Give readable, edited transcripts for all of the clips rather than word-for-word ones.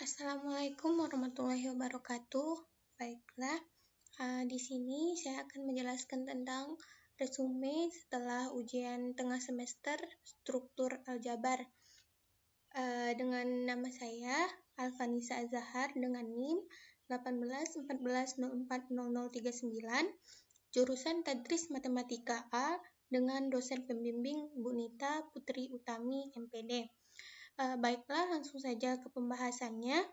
Assalamualaikum warahmatullahi wabarakatuh. Baiklah, di sini saya akan menjelaskan tentang resume setelah ujian tengah semester struktur aljabar. Dengan nama saya Alfanisa Azahar dengan NIM 1814040039, jurusan Tadris Matematika A dengan dosen pembimbing Bu Nita Putri Utami MPD. Baiklah, langsung saja ke pembahasannya.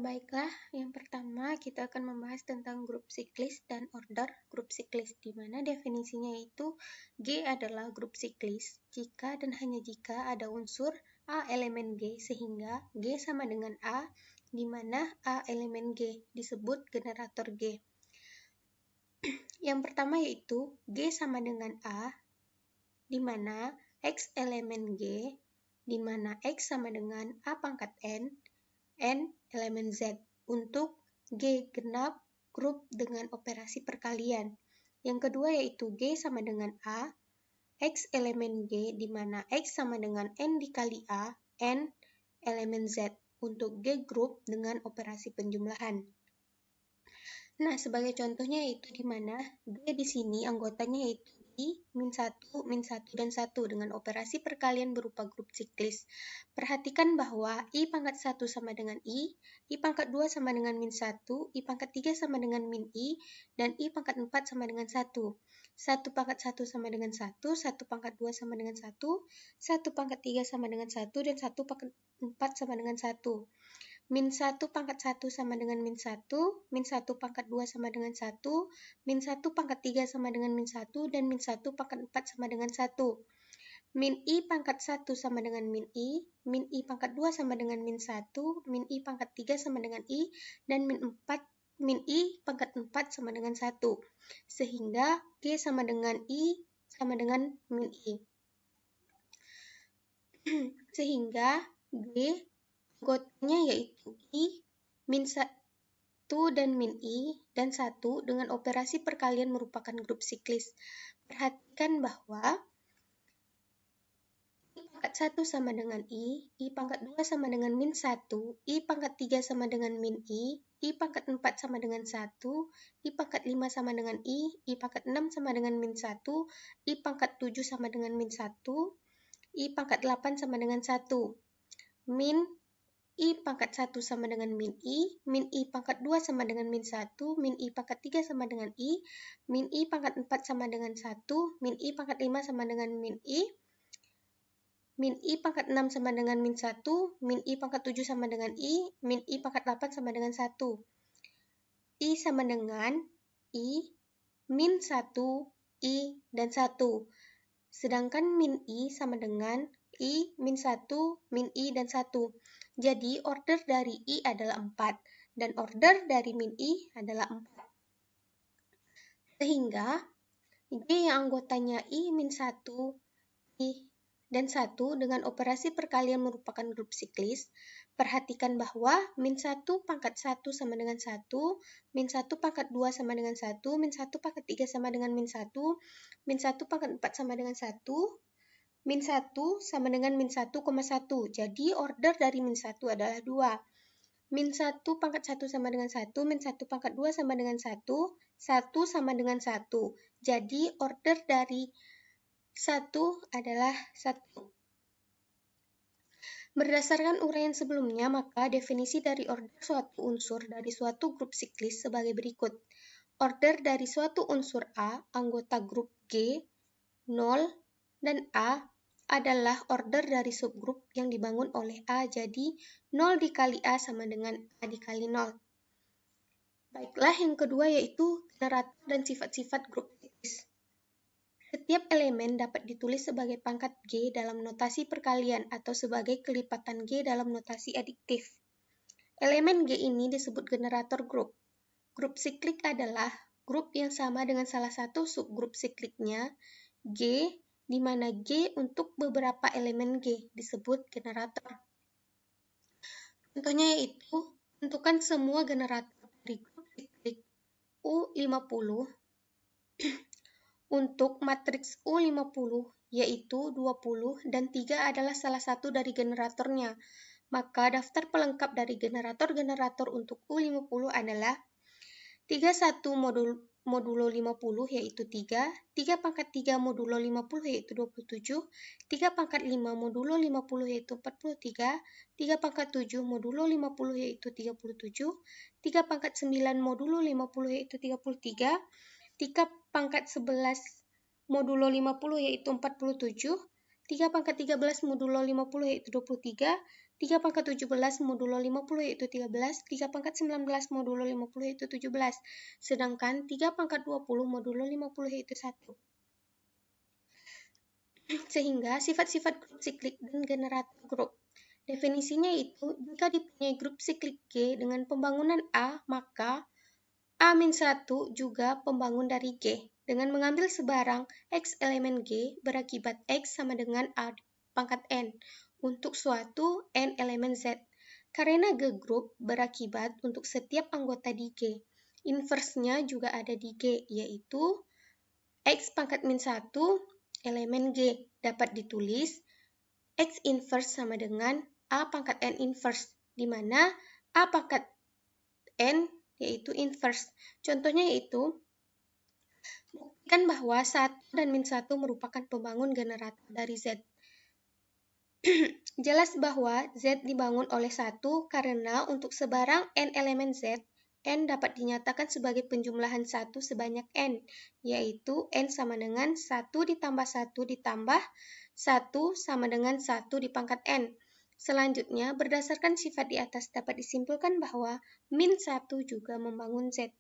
Baiklah, yang pertama kita akan membahas tentang grup siklis dan order grup siklis, di mana definisinya itu G adalah grup siklis jika dan hanya jika ada unsur A elemen G sehingga G sama dengan A, di mana A elemen G disebut generator G. Yang pertama yaitu G sama dengan A, di mana X elemen G, di mana X sama dengan A pangkat N elemen Z, untuk G genap grup dengan operasi perkalian. Yang kedua yaitu G sama dengan A, X elemen G, di mana X sama dengan N dikali A, N elemen Z, untuk G grup dengan operasi penjumlahan. Nah, sebagai contohnya yaitu di mana G di sini anggotanya yaitu I, -1, -1, dan 1 dengan operasi perkalian berupa grup siklis. Perhatikan bahwa I pangkat 1 sama dengan I pangkat 2 sama dengan -1, I pangkat 3 sama dengan -I, dan I pangkat 4 sama dengan 1. 1 pangkat 1 sama dengan 1, 1 pangkat 2 sama dengan 1, 1 pangkat 3 sama dengan 1, dan 1 pangkat 4 sama dengan 1. -1 pangkat 1 sama dengan -1, -1 pangkat 2 sama dengan 1, -1 pangkat 3 sama dengan -1, dan -1 pangkat 4 sama dengan 1. -I pangkat 1 sama dengan -I, -I pangkat 2 sama dengan -1, -I pangkat 3 sama dengan I, dan -I pangkat 4 sama dengan 1. Sehingga G sama dengan I sama dengan -I. Sehingga G anggotanya yaitu I, -1 dan -I, dan 1 dengan operasi perkalian merupakan grup siklis. Perhatikan bahwa I pangkat 1 sama dengan I pangkat 2 sama dengan -1, I pangkat 3 sama dengan -I pangkat 4 sama dengan 1, I pangkat 5 sama dengan I pangkat 6 sama dengan -1, I pangkat 7 sama dengan -1, I pangkat 8 sama dengan 1. Min I pangkat 1 sama dengan -I pangkat 2 sama dengan -1, -I pangkat 3 sama dengan I pangkat 4 sama dengan 1, -I pangkat 5 sama dengan -I pangkat 6 sama dengan -1, -I pangkat 7 sama dengan I pangkat 8 sama dengan 1. I sama dengan I, -1, I, dan 1. Sedangkan -I sama dengan I, -1, -I, dan 1. Jadi, order dari I adalah 4, dan order dari -I adalah 4. Sehingga, G yang anggotanya I, -1, I, dan 1 dengan operasi perkalian merupakan grup siklis. Perhatikan bahwa -1 pangkat 1 sama dengan 1, -1 pangkat 2 sama dengan 1, -1 pangkat 3 sama dengan -1, -1 pangkat 4 sama dengan 1, -1 sama dengan -1,1. Jadi, order dari -1 adalah 2. -1 pangkat 1 sama dengan 1, -1 pangkat 2 sama dengan 1, 1 sama dengan 1. Jadi, order dari 1 adalah 1. Berdasarkan uraian sebelumnya, maka definisi dari order suatu unsur dari suatu grup siklis sebagai berikut. Order dari suatu unsur A, anggota grup G, 0, dan A adalah order dari subgrup yang dibangun oleh A, jadi 0 dikali A sama dengan A dikali 0. Baiklah, yang kedua yaitu generator dan sifat-sifat grup siklis. Setiap elemen dapat ditulis sebagai pangkat G dalam notasi perkalian atau sebagai kelipatan G dalam notasi adiktif. Elemen G ini disebut generator grup. Grup siklik adalah grup yang sama dengan salah satu subgrup sikliknya, G, di mana G untuk beberapa elemen G disebut generator. Contohnya yaitu, tentukan semua generator dari grup siklik U50 untuk matriks U50 yaitu 20 dan 3 adalah salah satu dari generatornya. maka daftar pelengkap dari generator-generator untuk U50 adalah 31 modulo 50 yaitu 3, 3 pangkat 3 modulo 50 yaitu 27, 3 pangkat 5 modulo 50 yaitu 43, 3 pangkat 7 modulo 50 yaitu 37, 3 pangkat 9 modulo 50 yaitu 33, 3 pangkat 11 modulo 50 yaitu 47, 3 pangkat 13 modulo 50 yaitu 23, 3 pangkat 17 modulo 50 yaitu 13, 3 pangkat 19 modulo 50 yaitu 17, sedangkan 3 pangkat 20 modulo 50 yaitu 1. Sehingga sifat-sifat grup siklik dan generator grup. Definisinya itu, jika dipunyai grup siklik G dengan pembangunan A, maka A-1 juga pembangun dari G. Dengan mengambil sebarang X elemen G berakibat X sama dengan A pangkat N untuk suatu N elemen Z. Karena G grup berakibat untuk setiap anggota di G. Inversenya juga ada di G, yaitu X pangkat min 1 elemen G. Dapat ditulis X inverse sama dengan A pangkat N inverse, di mana A pangkat N yaitu inverse. Contohnya yaitu, buktikan bahwa 1 dan min 1 merupakan pembangun generator dari Z. Jelas bahwa Z dibangun oleh 1 karena untuk sebarang N elemen Z, N dapat dinyatakan sebagai penjumlahan 1 sebanyak N, yaitu N sama dengan 1 ditambah 1 ditambah 1 sama dengan 1 di pangkat N. Selanjutnya, berdasarkan sifat di atas dapat disimpulkan bahwa min 1 juga membangun Z.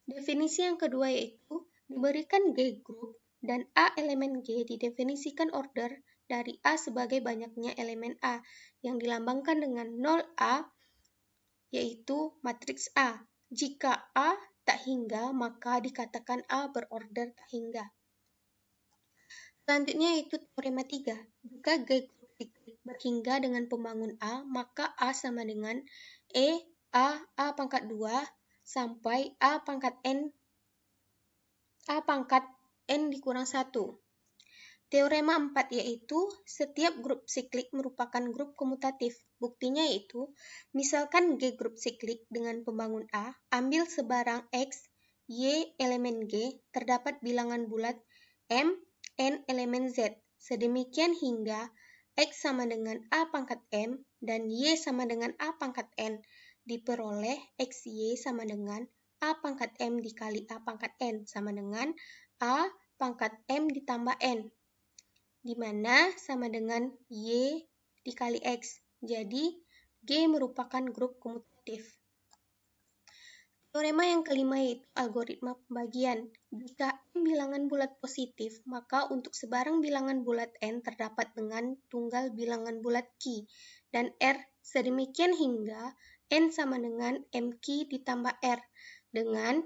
Definisi yang kedua yaitu, diberikan G grup dan A elemen G didefinisikan order dari A sebagai banyaknya elemen A yang dilambangkan dengan 0A, yaitu matriks A. Jika A tak hingga, maka dikatakan A berorder tak hingga. Selanjutnya yaitu teorema 3. Jika G grup siklik berhingga dengan pembangun A, maka A sama dengan A pangkat 2 sampai A pangkat N dikurang 1. Teorema 4 yaitu setiap grup siklik merupakan grup komutatif. Buktinya yaitu, misalkan G grup siklik dengan pembangun A, ambil sebarang X, Y elemen G, terdapat bilangan bulat M, N elemen Z. Sedemikian hingga X sama dengan A pangkat M dan Y sama dengan A pangkat N. Diperoleh XY sama dengan A pangkat M dikali A pangkat N sama dengan A pangkat M ditambah N, di mana sama dengan Y dikali X. Jadi, G merupakan grup komutatif. Teorema yang kelima yaitu algoritma pembagian. Jika M bilangan bulat positif, maka untuk sebarang bilangan bulat N terdapat dengan tunggal bilangan bulat Q dan R. Sedemikian hingga N sama dengan MQ ditambah R, dengan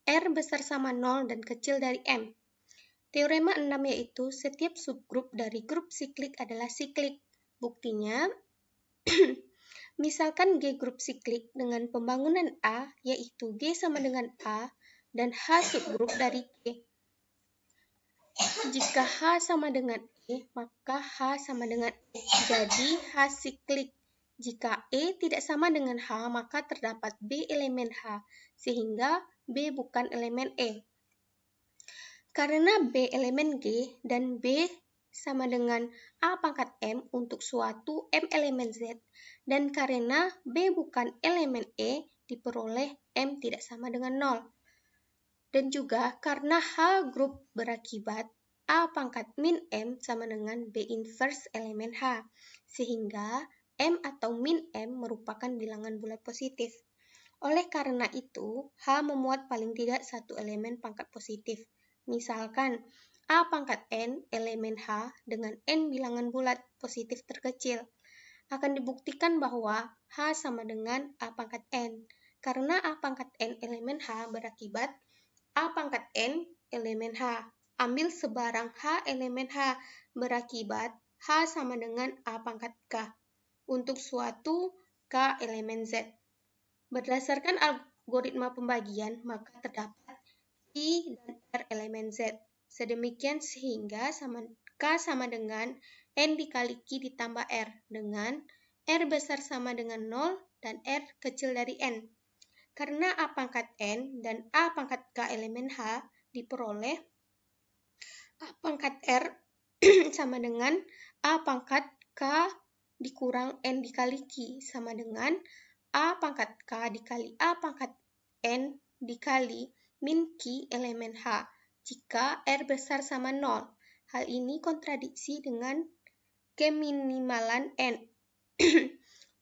R besar sama 0 dan kecil dari M. Teorema 6 yaitu setiap subgrup dari grup siklik adalah siklik. Buktinya, misalkan G grup siklik dengan pembangunan A, yaitu G sama dengan A dan H subgrup dari G. Jika H sama dengan E, maka H sama dengan E. Jadi, H siklik. Jika E tidak sama dengan H, maka terdapat B elemen H, sehingga B bukan elemen E. Karena B elemen G dan B sama dengan A pangkat M untuk suatu M elemen Z, dan karena B bukan elemen E, diperoleh M tidak sama dengan 0. Dan juga karena H grup berakibat A pangkat min M sama dengan B inverse elemen H, sehingga M atau min M merupakan bilangan bulat positif. Oleh karena itu, H memuat paling tidak satu elemen pangkat positif. Misalkan, A pangkat N elemen H dengan N bilangan bulat positif terkecil. Akan dibuktikan bahwa H sama dengan A pangkat N. Karena A pangkat N elemen H berakibat A pangkat N elemen H. Ambil sebarang H elemen H berakibat H sama dengan A pangkat K untuk suatu K elemen Z. Berdasarkan algoritma pembagian, maka terdapat I dan R elemen Z. Sedemikian sehingga K sama dengan N dikali Q ditambah R, dengan R besar sama dengan 0 dan R kecil dari N. Karena A pangkat N dan A pangkat K elemen H diperoleh, A pangkat R sama dengan A pangkat K dikurang N dikali Q sama dengan A pangkat K dikali A pangkat N dikali min Q elemen H jika R besar sama 0. Hal ini kontradiksi dengan keminimalan N.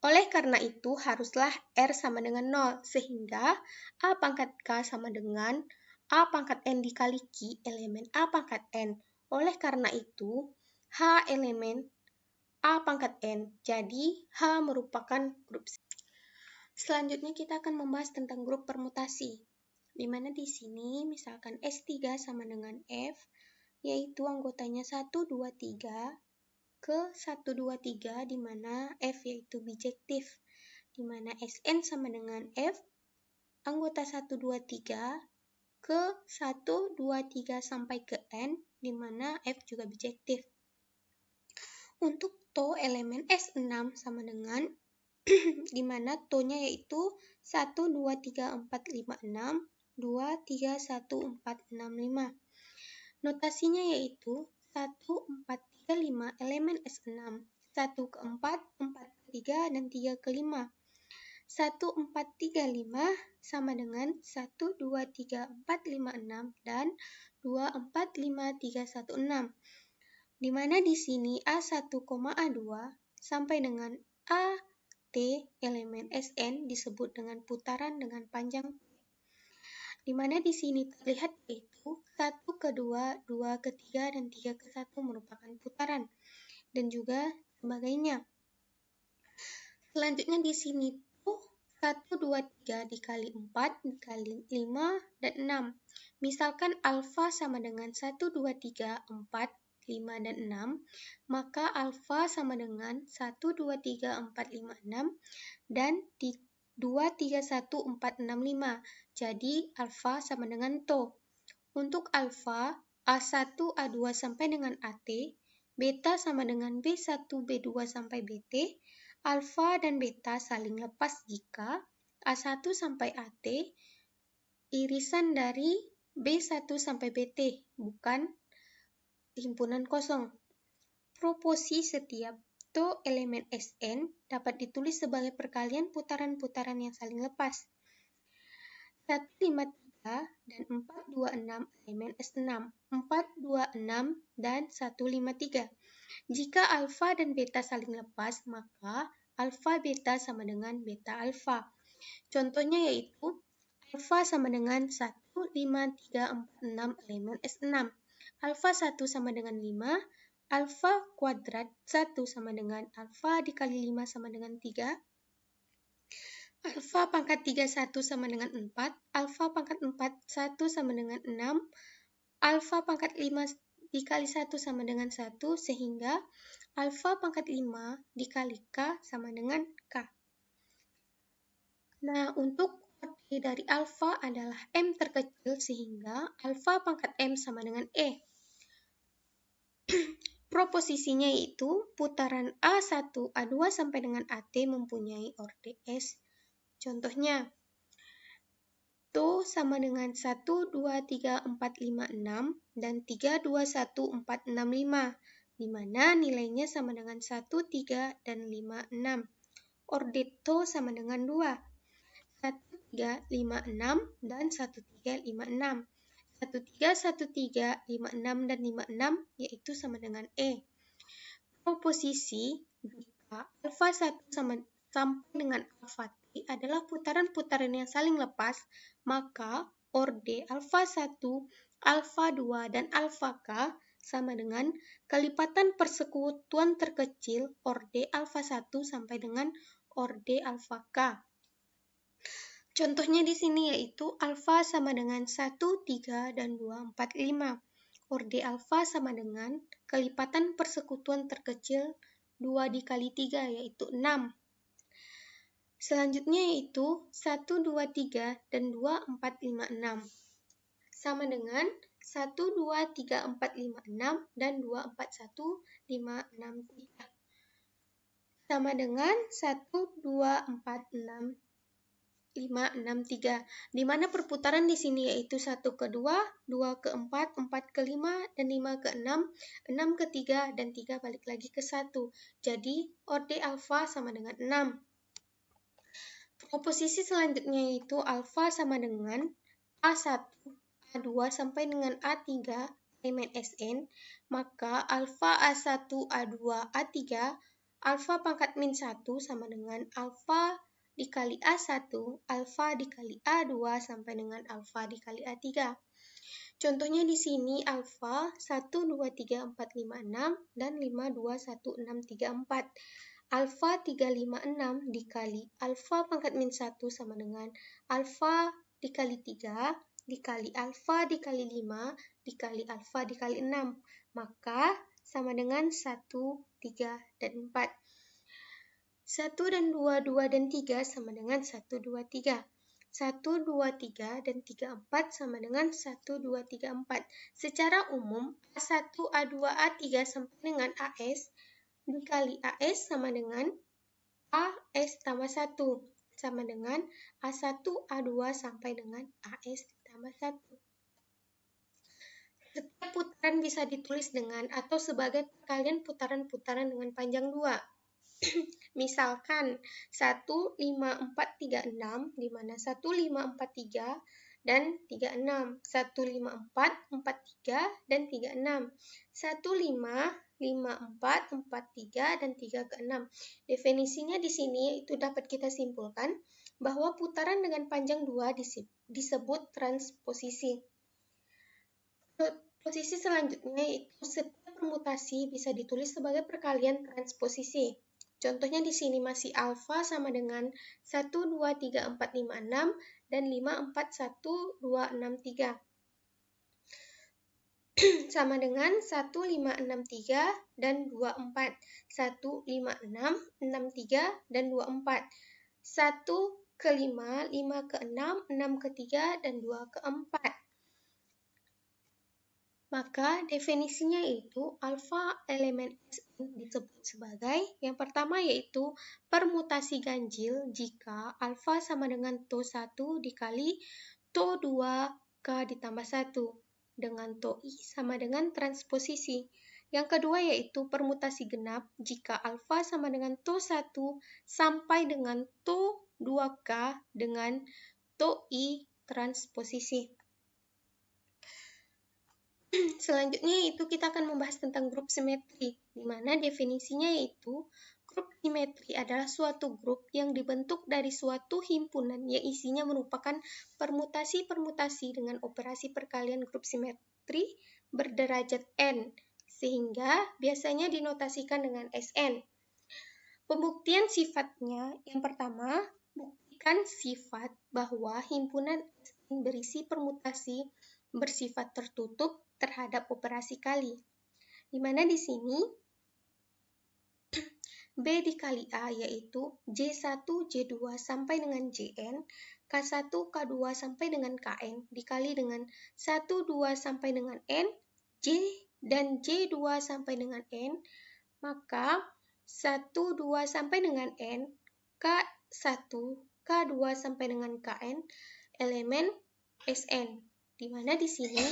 Oleh karena itu, haruslah R sama dengan 0, sehingga A pangkat K sama dengan A pangkat N dikali Q elemen A pangkat N. Oleh karena itu, H elemen A pangkat N. Jadi, H merupakan grup C. Selanjutnya kita akan membahas tentang grup permutasi, di mana di sini misalkan S3 sama dengan F, yaitu anggotanya 1, 2, 3, ke 1, 2, 3, di mana F yaitu bijektif, di mana Sn sama dengan F, anggota 1, 2, 3, ke 1, 2, 3 sampai ke N, di mana F juga bijektif. Untuk to elemen S6 sama dengan, di mana to-nya yaitu 1, 2, 3, 4, 5, 6, 2, 3, 1, 4, 6, 5. Notasinya yaitu 1, 4, 3, 5 elemen S6, 1 ke 4, 4 ke 3, dan 3 ke 5. 1, 4, 3, 5 sama dengan 1, 2, 3, 4, 5, 6, dan 2, 4, 5, 3, 1, 6. Di mana di sini A1, A2 sampai dengan AT elemen Sn disebut dengan putaran dengan panjang P. Di mana di sini terlihat yaitu 1 ke 2, 2 ke 3, dan 3 ke 1 merupakan putaran, dan juga sebagainya. Selanjutnya di sini tuh 1, 2, 3 dikali 4, dikali 5, dan 6. Misalkan alfa sama dengan 1, 2, 3, 4, 5, dan 6, maka alfa sama dengan 1, 2, 3, 4, 5, 6, dan 2, 3, 1, 4, 6, 5. Jadi, alfa sama dengan to. Untuk alfa, A1, A2 sampai dengan AT, beta sama dengan B1, B2 sampai BT, alfa dan beta saling lepas jika A1 sampai AT irisan dari B1 sampai BT, bukan himpunan kosong. Proporsi setiap to elemen Sn dapat ditulis sebagai perkalian putaran-putaran yang saling lepas. 153 dan 426 elemen S6, 426 dan 153. Jika alfa dan beta saling lepas, maka alfa beta sama dengan beta alfa. Contohnya yaitu alfa sama dengan 1, 5, 3, 4, 6 elemen S6. Alfa 1 sama dengan 5, alfa kuadrat 1 sama dengan alfa dikali 5 sama dengan 3, alfa pangkat 3 1 sama dengan 4, alfa pangkat 4 1 sama dengan 6, alfa pangkat 5 dikali 1 sama dengan 1, sehingga alfa pangkat 5 dikali K sama dengan K. Nah, untuk order dari alfa adalah M terkecil, sehingga alfa pangkat M sama dengan E. Proposisinya yaitu putaran A1, A2 sampai dengan AT mempunyai orde S. Contohnya, to sama dengan 1, 2, 3, 4, 5, 6, dan 3, 2, 1, 4, 6, 5, di mana nilainya sama dengan 1, 3, dan 5, 6. Orde to sama dengan 2, 1, 3, 5, 6, dan 1, 3, 5, 6. 1, 3, 1, 3, 5, 6, dan 5, 6, yaitu sama dengan E. Proposisi jika alfa 1 sampai dengan alfa T adalah putaran-putaran yang saling lepas, maka orde alfa 1, alfa 2, dan alfa K sama dengan kelipatan persekutuan terkecil orde alfa 1 sampai dengan orde alfa K. Contohnya di sini yaitu alfa sama dengan 1, 3, dan 2, 4, 5. Orde alfa sama dengan kelipatan persekutuan terkecil 2 dikali 3, yaitu 6. Selanjutnya yaitu 1, 2, 3, dan 2, 4, 5, 6. Sama dengan 1, 2, 3, 4, 5, 6, dan 2, 4, 1, 5, 6, 3. sama dengan 1, 2, 4, 6, 5, 6, 3. Di mana perputaran di sini yaitu 1 ke 2, 2 ke 4, 4 ke 5, dan 5 ke 6, 6 ke 3, dan 3 balik lagi ke 1. Jadi, orde alfa sama dengan 6. Proposisi selanjutnya yaitu alfa sama dengan A1, A2 sampai dengan A3 elemen Sn, maka alfa A1, A2, A3, alfa pangkat min 1 sama dengan alfa dikali A1, alfa dikali A2 sampai dengan alfa dikali A3. Contohnya di sini alfa 1, 2, 3, 4, 5, 6 dan 5, 2, 1, 6, 3, 4. Alfa 3, 5, 6 dikali alfa pangkat min 1 sama dengan alfa dikali 3 dikali alfa dikali 5 dikali alfa dikali 6. Maka sama dengan 1, 3, dan 4. 1 dan 2, 2 dan 3 sama dengan 1, 2, 3. 1, 2, 3, dan 3, 4 sama dengan 1, 2, 3, 4. Secara umum, A1, A2, A3 sampai dengan AS dikali AS sama dengan AS tambah 1. Sama dengan A1, A2 sampai dengan AS tambah 1. Setiap putaran bisa ditulis dengan atau sebagai perkalian putaran-putaran dengan panjang 2. Misalkan 1, 5, 4, 3, 6, di mana 1, 5, 4, 3, dan 3, 6. 1, 5, 4, 4, 3, dan 3, 6. 1, 5, 5, 4, 4, 3, dan 3 ke 6. Definisinya di sini itu dapat kita simpulkan bahwa putaran dengan panjang 2 disebut transposisi. Posisi selanjutnya itu setiap permutasi bisa ditulis sebagai perkalian transposisi. Contohnya di sini masih alfa sama dengan 1, 2, 3, 4, 5, 6, dan 5, 4, 1, 2, 6, 3. Sama dengan 1, 5, 6, 3, dan 2, 4. 1, 5, 6, 6, 3, dan 2, 4. 1 ke 5, 5 ke 6, 6 ke 3, dan 2 ke 4. Maka definisinya itu alfa elemen Sn disebut sebagai yang pertama yaitu permutasi ganjil jika alfa sama dengan To1 dikali To2K ditambah 1 dengan To I sama dengan transposisi. Yang kedua yaitu permutasi genap jika alfa sama dengan To1 sampai dengan To2K dengan To I transposisi. Selanjutnya itu kita akan membahas tentang grup simetri, di mana definisinya yaitu grup simetri adalah suatu grup yang dibentuk dari suatu himpunan yang isinya merupakan permutasi-permutasi dengan operasi perkalian grup simetri berderajat n, sehingga biasanya dinotasikan dengan Sn. Pembuktian sifatnya, yang pertama, buktikan sifat bahwa himpunan Sn berisi permutasi bersifat tertutup terhadap operasi kali, di mana di sini B dikali A yaitu J1, J2 sampai dengan Jn, K1, K2 sampai dengan Kn dikali dengan 1, 2 sampai dengan N, J dan J2 sampai dengan N, maka 1, 2 sampai dengan N, K1, K2 sampai dengan Kn, elemen Sn. Di mana di sini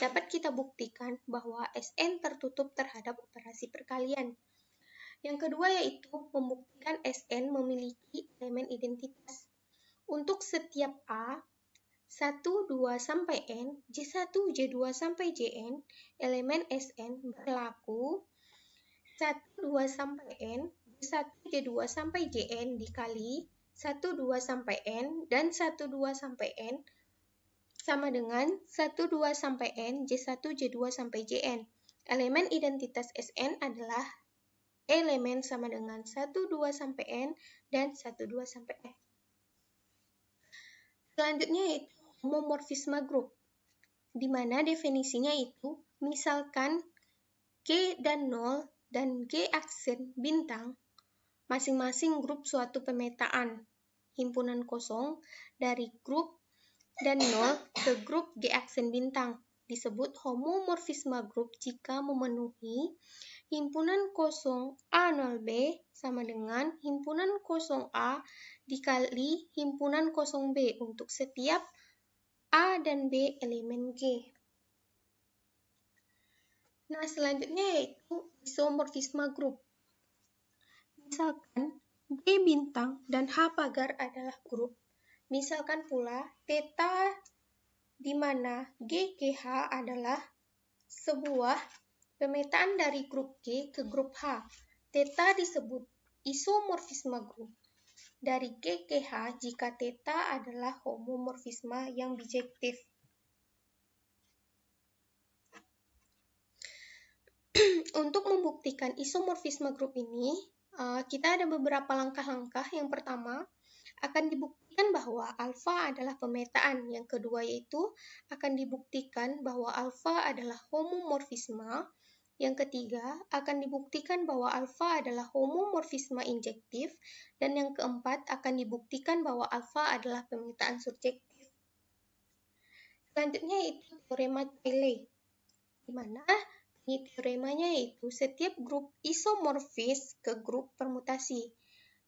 dapat kita buktikan bahwa Sn tertutup terhadap operasi perkalian. Yang kedua yaitu membuktikan Sn memiliki elemen identitas. Untuk setiap A, 1, 2 sampai N, J1, J2 sampai Jn, elemen Sn berlaku 1, 2 sampai N, J1, J2 sampai Jn dikali 1, 2 sampai N, dan 1, 2 sampai N sama dengan 1, 2 sampai N, J1, J2 sampai Jn. Elemen identitas Sn adalah elemen sama dengan 1, 2 sampai N, dan 1, 2 sampai N. Selanjutnya yaitu homomorfisme grup, di mana definisinya itu misalkan G dan 0 dan G aksen bintang masing-masing grup suatu pemetaan himpunan kosong dari grup dan 0 ke grup G aksen bintang. disebut homomorfisme grup jika memenuhi himpunan kosong A0B sama dengan himpunan kosong A dikali himpunan kosong B untuk setiap A dan B elemen G. Nah, selanjutnya yaitu isomorfisme grup. Misalkan G bintang dan H pagar adalah grup. Misalkan pula theta di mana GGH adalah sebuah pemetaan dari grup G ke grup H. Theta disebut isomorfisme grup dari GGH jika theta adalah homomorfisme yang bijektif. Untuk membuktikan isomorfisme grup ini, kita ada beberapa langkah-langkah. Yang pertama, akan dibuktikan bahwa alfa adalah pemetaan. Yang kedua yaitu akan dibuktikan bahwa alfa adalah homomorfisme. Yang ketiga, akan dibuktikan bahwa alfa adalah homomorfisme injektif. Dan yang keempat, akan dibuktikan bahwa alfa adalah pemetaan surjektif. Selanjutnya yaitu teorema Cayley, di mana teoremanya yaitu setiap grup isomorfis ke grup permutasi.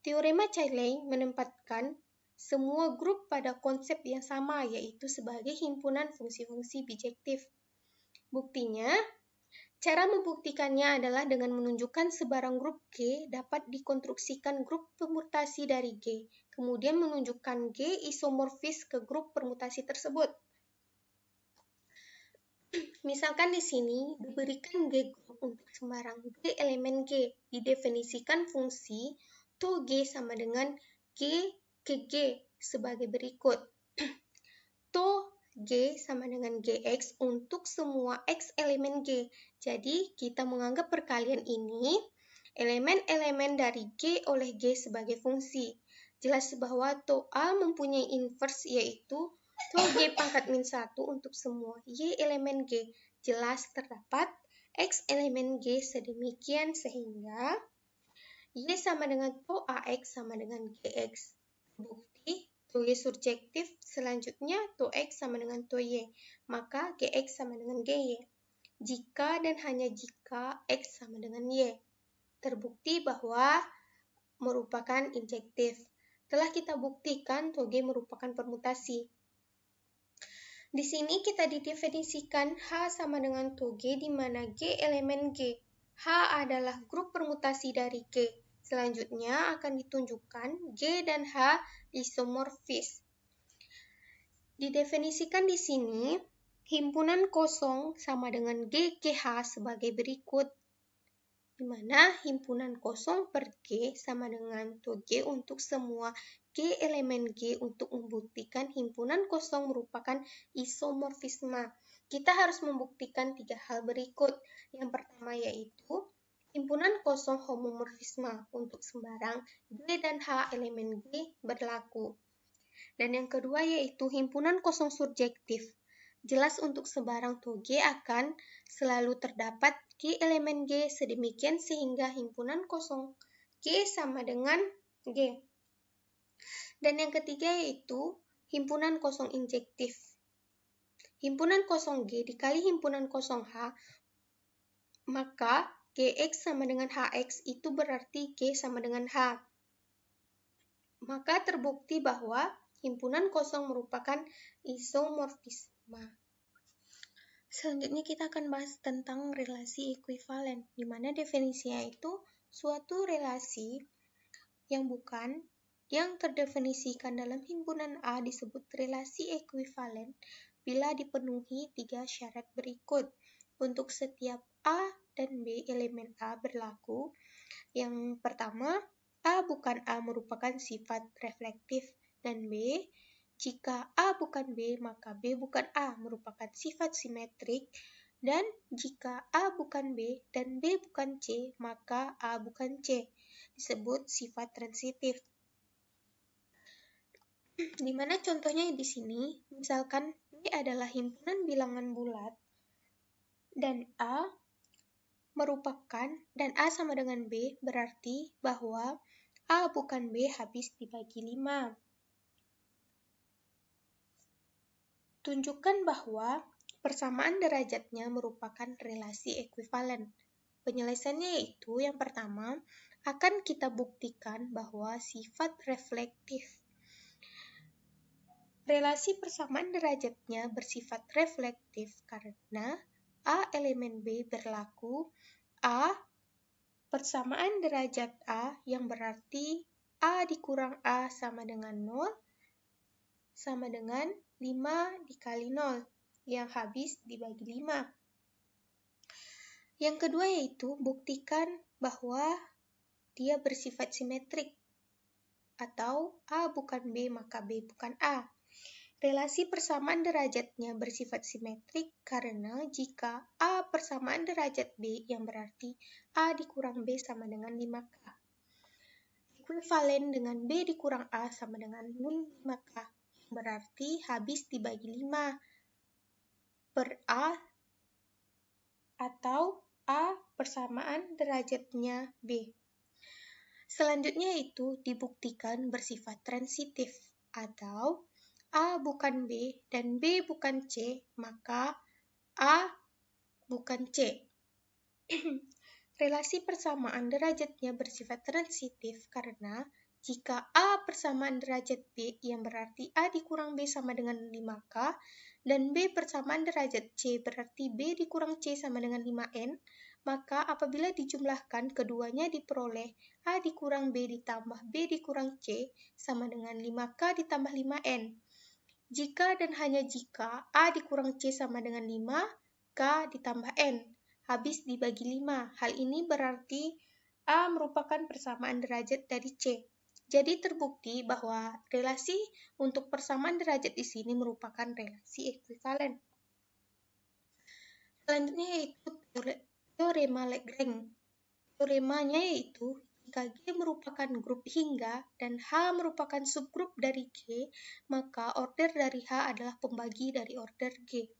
Teorema Cayley menempatkan semua grup pada konsep yang sama, yaitu sebagai himpunan fungsi-fungsi bijektif. Buktinya, cara membuktikannya adalah dengan menunjukkan sebarang grup G dapat dikonstruksikan grup permutasi dari G, kemudian menunjukkan G isomorfis ke grup permutasi tersebut. Misalkan di sini diberikan G grup untuk sembarang G elemen G, didefinisikan fungsi to G sama dengan G ke G sebagai berikut. To G sama dengan Gx untuk semua X elemen G. Jadi, kita menganggap perkalian ini elemen-elemen dari G oleh G sebagai fungsi. Jelas bahwa to A mempunyai inverse yaitu to G pangkat min 1 untuk semua Y elemen G. Jelas terdapat X elemen G sedemikian sehingga Y sama dengan to AX sama dengan GX. Bukti to Y surjektif, selanjutnya to X sama dengan to Y, maka GX sama dengan GY. Jika dan hanya jika X sama dengan Y, terbukti bahwa merupakan injektif. Telah kita buktikan to G merupakan permutasi. Di sini kita didefinisikan H sama dengan to G di mana G elemen G. H adalah grup permutasi dari G. Selanjutnya akan ditunjukkan G dan H isomorfis. Didefinisikan di sini himpunan kosong sama dengan GGH sebagai berikut, di mana himpunan kosong per G sama dengan to G untuk semua G elemen G untuk membuktikan himpunan kosong merupakan isomorfisme. Kita harus membuktikan 3 hal berikut. Yang pertama yaitu himpunan kosong homomorfisme untuk sembarang G dan H elemen G berlaku. Dan yang kedua yaitu himpunan kosong surjektif. Jelas untuk sebarang to G akan selalu terdapat G elemen G sedemikian sehingga himpunan kosong G sama dengan G. Dan yang ketiga yaitu himpunan kosong injektif. Himpunan kosong G dikali himpunan kosong H, maka Gx sama dengan Hx itu berarti G sama dengan H. Maka terbukti bahwa himpunan kosong merupakan isomorfisme. Selanjutnya kita akan bahas tentang relasi ekuivalen, di mana definisinya itu suatu relasi yang terdefinisikan dalam himpunan A disebut relasi ekuivalen bila dipenuhi 3 syarat berikut. Untuk setiap A dan B elemen A berlaku. Yang pertama, A bukan A merupakan sifat reflektif, dan B, jika A bukan B, maka B bukan A merupakan sifat simetrik, dan jika A bukan B dan B bukan C, maka A bukan C, disebut sifat transitif. Di mana contohnya di sini, misalkan B adalah himpunan bilangan bulat dan A sama dengan B, berarti bahwa A bukan B habis dibagi 5. Tunjukkan bahwa Persamaan derajatnya merupakan relasi ekuivalen. Penyelesaiannya yaitu yang pertama, akan kita buktikan bahwa sifat reflektif. Relasi persamaan derajatnya bersifat reflektif karena A elemen B berlaku A persamaan derajat A yang berarti A dikurang A sama dengan 0 sama dengan 5 dikali 0 yang habis dibagi 5. Yang kedua yaitu buktikan bahwa dia bersifat simetrik atau A bukan B maka B bukan A. Relasi persamaan derajatnya bersifat simetrik karena jika A persamaan derajat B yang berarti A dikurang B sama dengan 5K. Ekuivalen dengan B dikurang A sama dengan 5K. Berarti habis dibagi 5 per A atau A persamaan derajatnya B. Selanjutnya itu dibuktikan bersifat transitif atau A bukan B dan B bukan C, maka A bukan C. Relasi persamaan derajatnya bersifat transitif karena jika A persamaan derajat B yang berarti A dikurang B sama dengan 5K dan B persamaan derajat C berarti B dikurang C sama dengan 5N, maka apabila dijumlahkan keduanya diperoleh A dikurang B ditambah B dikurang C sama dengan 5K ditambah 5N. Jika dan hanya jika A dikurang C sama dengan 5K ditambah N. Habis dibagi 5. Hal ini berarti A merupakan persamaan derajat dari C. Jadi terbukti bahwa relasi untuk persamaan derajat di sini merupakan relasi ekuivalen. Selanjutnya yaitu teorema Lagrange. Teoremanya yaitu jika G merupakan grup hingga dan H merupakan subgrup dari G, maka order dari H adalah pembagi dari order G.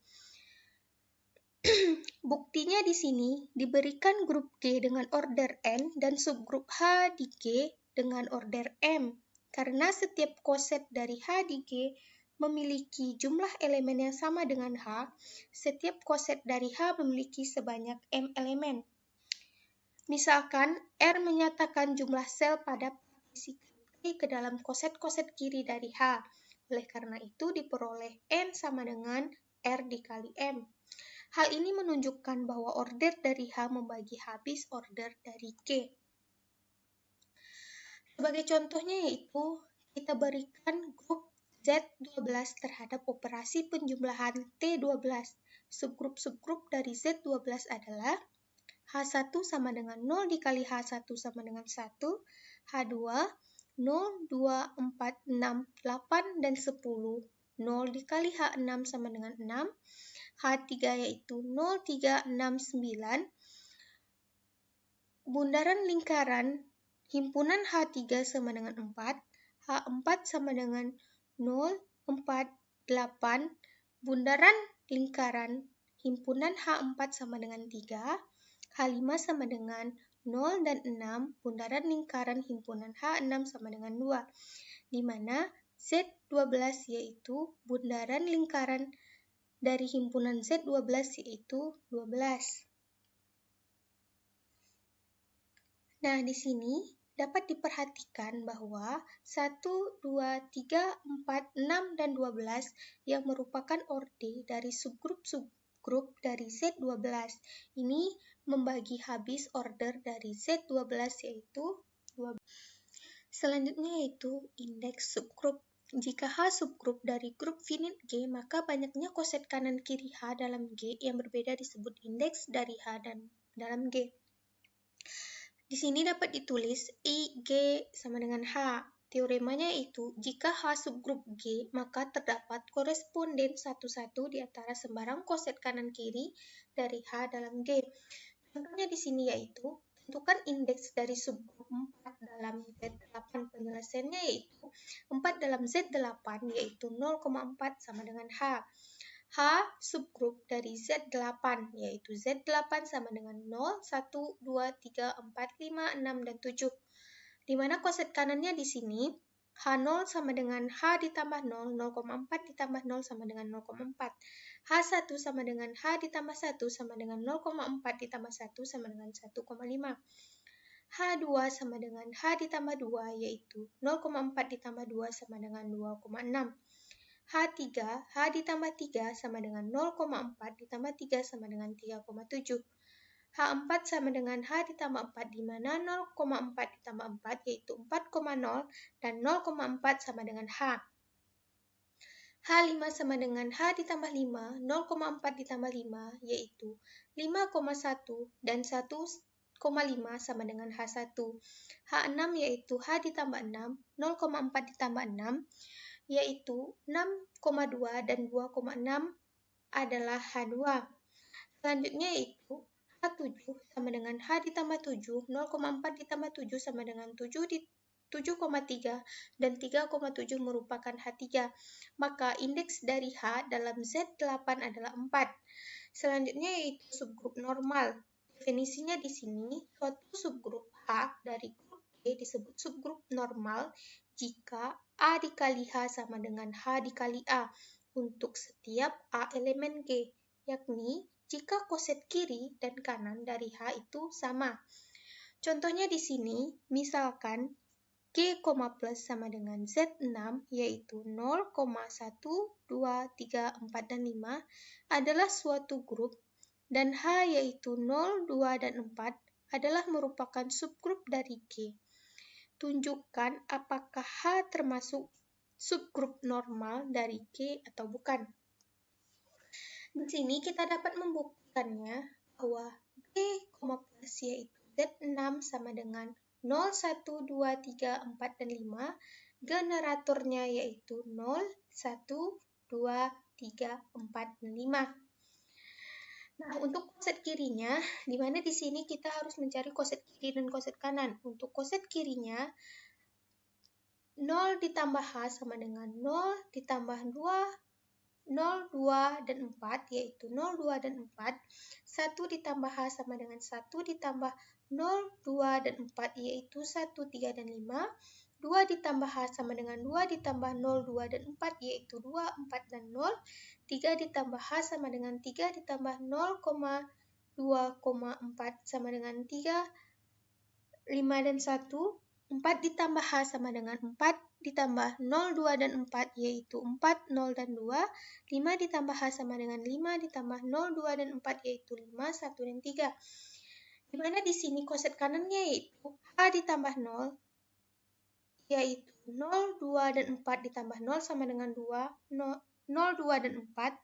Buktinya di sini diberikan grup G dengan order N dan subgrup H di G dengan order M. Karena setiap koset dari H di G memiliki jumlah elemen yang sama dengan H, setiap koset dari H memiliki sebanyak M elemen. Misalkan R menyatakan jumlah sel pada partisi G ke dalam koset-koset kiri dari H. Oleh karena itu diperoleh N sama dengan R dikali M. Hal ini menunjukkan bahwa order dari H membagi habis order dari G. Sebagai contohnya yaitu kita berikan grup Z12 terhadap operasi penjumlahan T12. Subgrup-subgrup dari Z12 adalah H1 sama dengan 0 dikali H1 sama dengan 1, H2, 0, 2, 4, 6, 8, dan 10, 0 dikali H6 sama dengan 6, H3 yaitu 0, 3, 6, 9, bundaran lingkaran himpunan H3 sama dengan 4, H4 sama dengan 0, 4, 8, bundaran lingkaran himpunan H4 sama dengan 3, H5 sama dengan 0 dan 6, bundaran lingkaran himpunan H6 sama dengan 2, di mana Z12 yaitu bundaran lingkaran dari himpunan Z12 yaitu 12. Nah, di sini dapat diperhatikan bahwa 1, 2, 3, 4, 6, dan 12 yang merupakan orde dari subgrup dari Z12. Ini membagi habis order dari Z12 yaitu 12. Selanjutnya yaitu indeks subgrup. Jika H subgrup dari grup finite G, maka banyaknya koset kanan kiri H dalam G yang berbeda disebut indeks dari H dan dalam G. Di sini dapat ditulis I, G sama dengan H. Teoremanya itu, jika H subgrup G, maka terdapat koresponden satu-satu di antara sembarang koset kanan kiri dari H dalam G. Contohnya di sini yaitu, tentukan indeks dari subgrup 4 dalam Z8. Penyelesaiannya yaitu 4 dalam Z8 yaitu 0,4 sama dengan H. H subgrup dari Z8 yaitu Z8 sama dengan 0, 1, 2, 3, 4, 5, 6, dan 7. Di mana koset kanannya di sini H0 sama dengan H ditambah 0, 0,4 ditambah 0 sama dengan 0,4. H1 sama dengan H ditambah 1 sama dengan 0,4 ditambah 1 sama dengan 1,5. H2 sama dengan H ditambah 2, yaitu 0,4 ditambah 2 sama dengan 2,6. H3, H ditambah 3 sama dengan 0,4 ditambah 3 sama dengan 3,7. H4 sama dengan H ditambah 4, di mana 0,4 ditambah 4 yaitu 4,0 dan 0,4 sama dengan H. H5 sama dengan H ditambah 5, 0,4 ditambah 5 yaitu 5,1 dan 1,5 sama dengan H1. H6 yaitu H ditambah 6, 0,4 ditambah 6 yaitu 6,2 dan 2,6 adalah H2. Selanjutnya yaitu H7 sama dengan H ditambah 7, 0,4 ditambah 7 sama dengan 7,3 dan 3,7 merupakan H3. Maka indeks dari H dalam Z8 adalah 4. Selanjutnya yaitu subgrup normal. Definisinya di sini, suatu subgrup H dari grup G disebut subgrup normal jika A dikali H sama dengan H dikali A untuk setiap A elemen G, yakni jika koset kiri dan kanan dari H itu sama. Contohnya di sini, misalkan G, plus sama dengan Z6, yaitu 0, 1, 2, 3, 4, dan 5 adalah suatu grup, dan H yaitu 0, 2, dan 4 adalah merupakan subgrup dari G. Tunjukkan apakah H termasuk subgrup normal dari G atau bukan. Di sini kita dapat membuktikannya bahwa G, plus yaitu Z6 sama dengan 0, 1, 2, 3, 4, dan 5. Generatornya yaitu 0, 1, 2, 3, 4, dan 5. Nah, untuk koset kirinya, di mana di sini kita harus mencari koset kiri dan koset kanan. Untuk koset kirinya, 0 ditambah H sama dengan 0 ditambah 2, 0, 2, dan 4, yaitu 0, 2, dan 4. 1 ditambah H sama dengan 1 ditambah 0, 2, dan 4, yaitu 1, 3, dan 5. 2 ditambah H sama dengan 2 ditambah 0, 2, dan 4, yaitu 2, 4, dan 0. 3 ditambah H sama dengan 3 ditambah 0,2,4 sama dengan 3, 5, dan 1. 4 ditambah H sama dengan 4 ditambah 0, 2, dan 4, yaitu 4, 0, dan 2. 5 ditambah H sama dengan 5 ditambah 0, 2, dan 4, yaitu 5, 1, dan 3. Di mana di sini koset kanannya yaitu H ditambah 0, yaitu 0, 2, dan 4 ditambah 0 sama dengan 2, 0, 2, dan 4.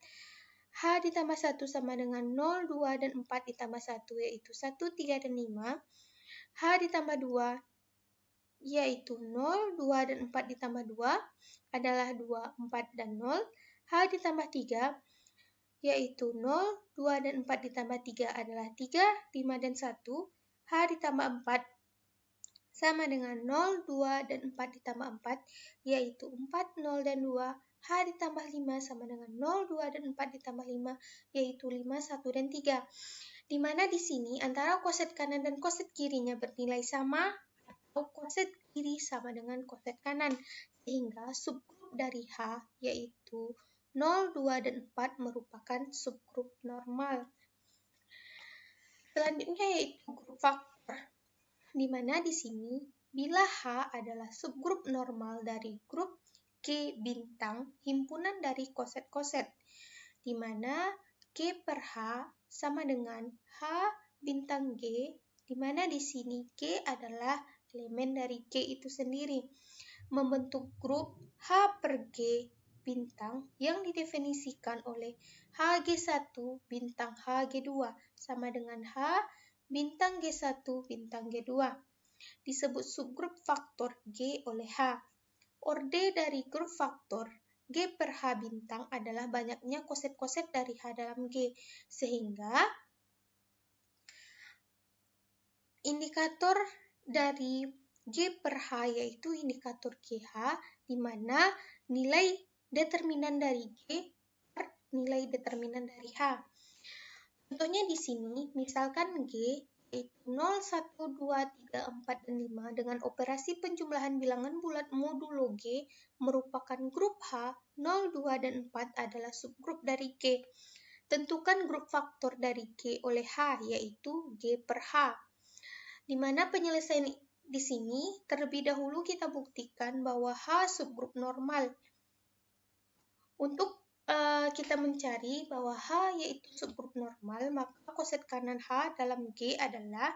H ditambah 1 sama dengan 0, 2, dan 4 ditambah 1, yaitu 1, 3, dan 5. H ditambah 2, yaitu 0, 2, dan 4 ditambah 2 adalah 2, 4, dan 0. H ditambah 3, yaitu 0, 2, dan 4 ditambah 3 adalah 3, 5, dan 1. H ditambah 4 sama dengan 0, 2, dan 4 ditambah 4, yaitu 4, 0, dan 2. H ditambah 5 sama dengan 0, 2, dan 4 ditambah 5, yaitu 5, 1, dan 3. Di mana di sini antara koset kanan dan koset kirinya bernilai sama, atau koset kiri sama dengan koset kanan, sehingga subgrup dari H yaitu 0, 2, dan 4 merupakan subgrup normal. Selanjutnya yaitu grup faktor, di mana di sini bila H adalah subgrup normal dari grup G bintang himpunan dari koset-koset, di mana G per H sama dengan H bintang G, di mana di sini G adalah elemen dari G itu sendiri, membentuk grup H per G bintang yang didefinisikan oleh HG1 bintang HG2 sama dengan H bintang G1 bintang G2. Disebut subgrup faktor G oleh H. Orde dari grup faktor G per H bintang adalah banyaknya koset-koset dari H dalam G, sehingga indikator dari G per H yaitu indikator GH, di mana nilai determinan dari G per nilai determinan dari H. Contohnya di sini, misalkan G yaitu 0, 1, 2, 3, 4, dan 5 dengan operasi penjumlahan bilangan bulat modulo G merupakan grup H, 0, 2, dan 4 adalah subgrup dari G. Tentukan grup faktor dari G oleh H, yaitu G per H. Di mana penyelesaian di sini terlebih dahulu kita buktikan bahwa H subgrup normal. Untuk kita mencari bahwa H yaitu subgrup normal, maka koset kanan H dalam G adalah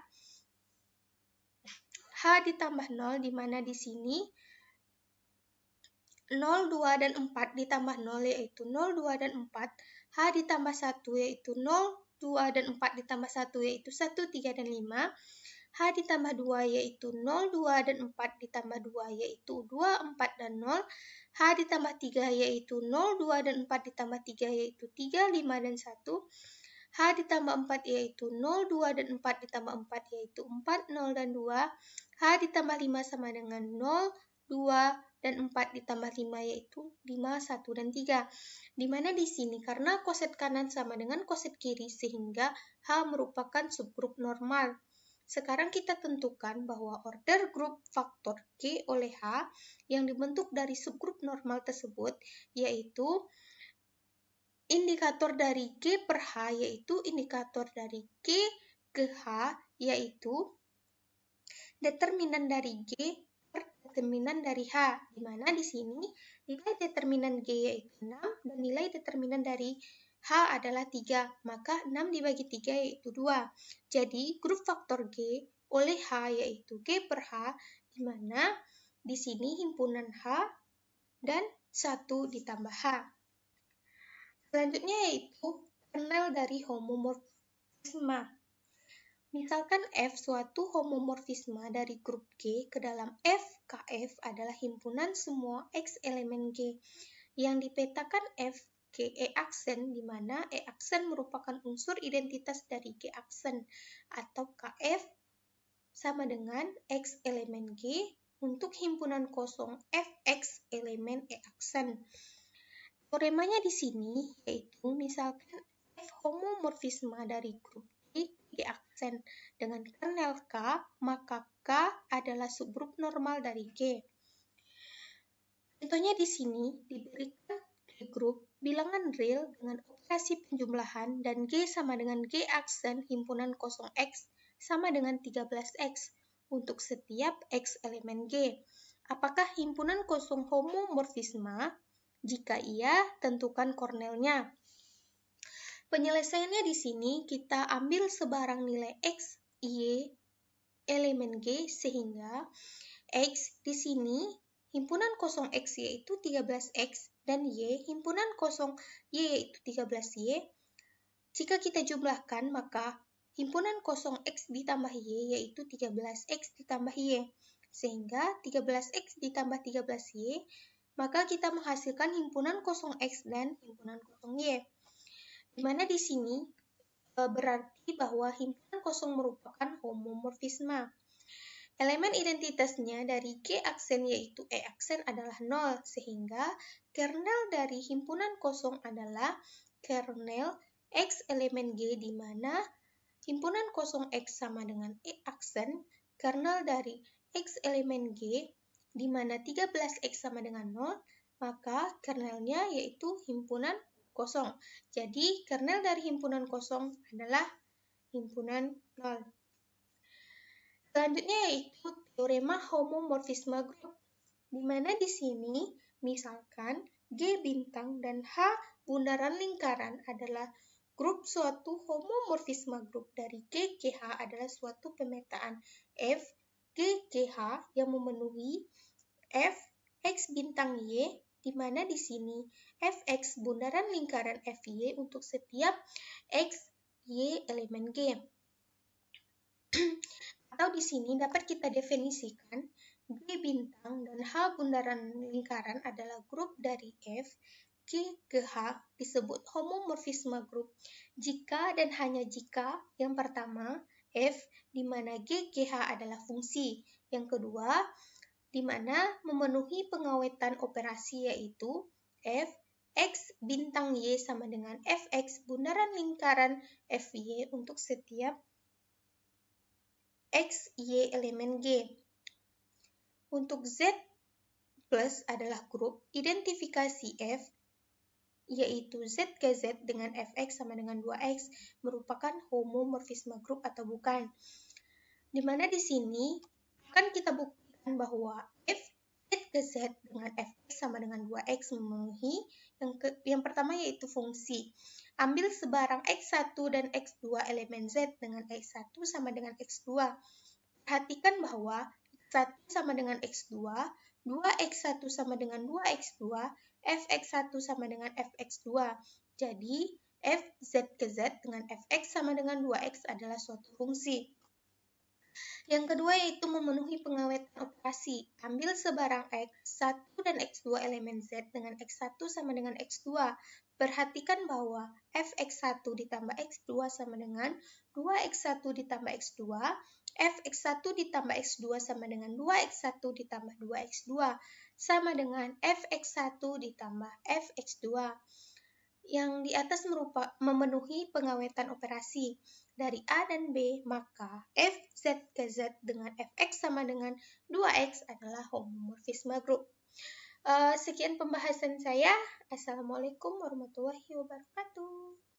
H ditambah 0, di mana di sini 0, 2, dan 4 ditambah 0 yaitu 0, 2, dan 4. H ditambah 1 yaitu 0, 2, dan 4 ditambah 1 yaitu 1, 3, dan 5. H ditambah 2 yaitu 0, 2, dan 4 ditambah 2 yaitu 2, 4, dan 0. H ditambah 3 yaitu 0, 2, dan 4 ditambah 3 yaitu 3, 5, dan 1. H ditambah 4 yaitu 0, 2, dan 4 ditambah 4 yaitu 4, 0, dan 2. H ditambah 5 sama dengan 0, 2, dan 4 ditambah 5 yaitu 5, 1, dan 3. Di mana di sini karena koset kanan sama dengan koset kiri sehingga H merupakan subgrup normal. Sekarang kita tentukan bahwa order grup faktor G oleh H yang dibentuk dari subgrup normal tersebut yaitu indikator dari G per H yaitu indikator dari G ke H yaitu determinan dari G per determinan dari H, di mana di sini nilai determinan G yaitu 6 dan nilai determinan dari H adalah 3, maka 6 dibagi 3 yaitu 2. Jadi, grup faktor G oleh H yaitu G per H, di mana di sini himpunan H dan 1 ditambah H. Selanjutnya yaitu kernel dari homomorfisme. Misalkan F suatu homomorfisme dari grup G ke dalam F KF adalah himpunan semua X elemen G yang dipetakan F G E aksen, di mana E aksen merupakan unsur identitas dari G aksen atau KF sama dengan X elemen G untuk himpunan kosong Fx elemen E aksen. Teoremanya di sini yaitu misalkan F homomorfisme dari grup G aksen dengan kernel K, maka K adalah subgrup normal dari G. Contohnya di sini diberikan G grup bilangan real dengan operasi penjumlahan dan G sama dengan G aksen himpunan kosong X sama dengan 13X untuk setiap X elemen G. Apakah himpunan kosong homomorfisme? Jika iya, tentukan kornelnya. Penyelesaiannya di sini kita ambil sebarang nilai X, Y, elemen G sehingga X di sini himpunan kosong X yaitu 13X dan Y himpunan kosong Y yaitu 13Y. Jika kita jumlahkan maka himpunan kosong X ditambah Y yaitu 13X ditambah Y. Sehingga 13X ditambah 13Y maka kita menghasilkan himpunan kosong X dan himpunan kosong Y. Di mana di sini berarti bahwa himpunan kosong merupakan homomorfisme. Elemen identitasnya dari G aksen yaitu E aksen adalah 0, sehingga kernel dari himpunan kosong adalah kernel X elemen G, di mana himpunan kosong X sama dengan E aksen, kernel dari X elemen G, di mana 13X sama dengan 0, maka kernelnya yaitu himpunan kosong. Jadi, kernel dari himpunan kosong adalah himpunan 0. Selanjutnya yaitu teorema homomorfisme grup, di mana di sini misalkan G bintang dan H bundaran lingkaran adalah grup suatu homomorfisme grup dari G GH adalah suatu pemetaan F G GH yang memenuhi F X bintang Y, di mana di sini Fx bundaran lingkaran Fy untuk setiap X Y elemen G. Atau di sini dapat kita definisikan G bintang dan H bundaran lingkaran adalah grup dari F, G ke H disebut homomorfisme grup jika dan hanya jika yang pertama F di mana G GH adalah fungsi, yang kedua di mana memenuhi pengawetan operasi yaitu F X bintang Y sama dengan Fx bundaran lingkaran Fy untuk setiap X, Y elemen G. Untuk Z plus adalah grup, identifikasi F, yaitu Z ke Z dengan Fx sama dengan 2X, merupakan homomorfisme grup atau bukan. Dimana di sini akan kita buktikan bahwa F Z ke Z dengan Fx sama dengan 2X memenuhi yang pertama yaitu fungsi. Ambil sebarang X1 dan X2 elemen Z dengan X1 sama dengan X2. Perhatikan bahwa X1 sama dengan X2, 2X1 sama dengan 2X2, Fx1 sama dengan Fx2. Jadi, F Z ke Z dengan Fx sama dengan 2X adalah suatu fungsi. Yang kedua yaitu memenuhi pengawetan operasi. Ambil sebarang X1 dan X2 elemen Z dengan X1 sama dengan X2. Perhatikan bahwa Fx1 ditambah X2 sama dengan 2X1 ditambah X2, Fx1 ditambah X2 sama dengan 2X1 ditambah 2X2, sama dengan Fx1 ditambah Fx2. Yang di atas memenuhi pengawetan operasi. Dari A dan B, maka F Z ke Z dengan Fx sama dengan 2X adalah homomorfisme grup. Sekian pembahasan saya. Assalamualaikum warahmatullahi wabarakatuh.